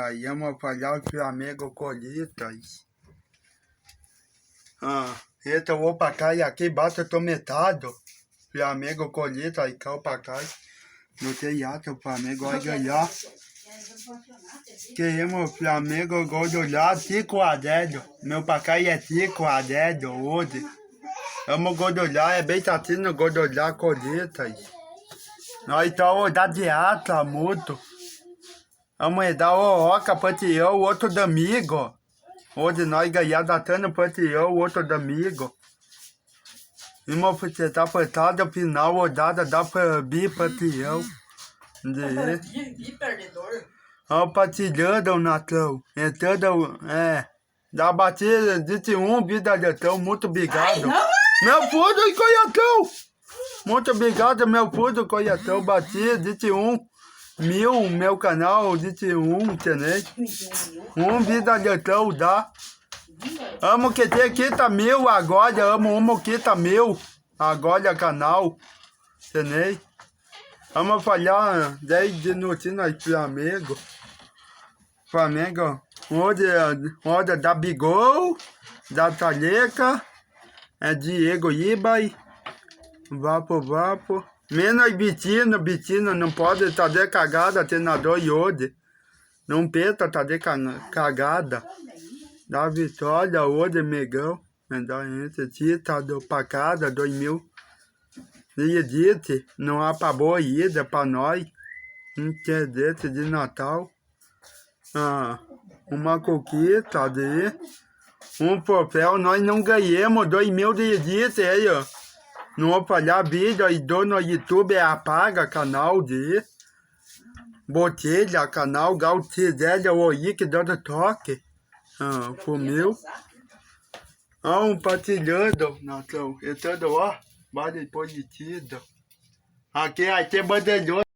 Aí vamos falar do Flamengo Corinthians. Então eu vou pra cá e aqui bate metade. Flamengo Corinthians, aí caiu pra cá. No teatro, o Flamengo vai ganhar. Queremos o Flamengo gol do lado, 5-0. Meu pra cá é 5-0 hoje. Vamos gol do lado, é bem tatinho gol do lado, Corinthians. Nós estamos da teatro muito. Vamos dar o Oca Panteão, o outro domingo. Hoje nós ganhamos da Tana Panteão, o outro domingo. E uma tá apertada a final, rodada da Bi Panteão. Bi perdedor. Ó, partilhando o Natal. Entrando, da batida de vida Leitão, muito obrigado. Meu fundo em Coiatão! Muito obrigado, meu fundo em Coiatão. Batida 21.000, meu canal 21, entendeu? Vida Leitão dá. Amo que tem quita mil agora, amo quita mil agora canal, entendeu? Vamos falar 10 minutinhos no Flamengo. Flamengo, onde da Bigol, da Taleca, Diego Ibai, Vapo. Menos Bitino não pode estar de cagada, treinador hoje. Não peta, tá de cagada. Da vitória hoje, Megão. Tita do Pacada 2000. Não há pra boa ida pra nós. Desse de Natal. Uma coquita ali. Um papel, nós não ganhamos 2000 de aí, ó. Não vou falhar vídeo aí, no YouTube apaga canal de Botelha, canal Gautizélia, o que deu toque. Fumiu. Partilhando, Natal. Entrando, ó, vale positivo. Aqui tem bandeirão.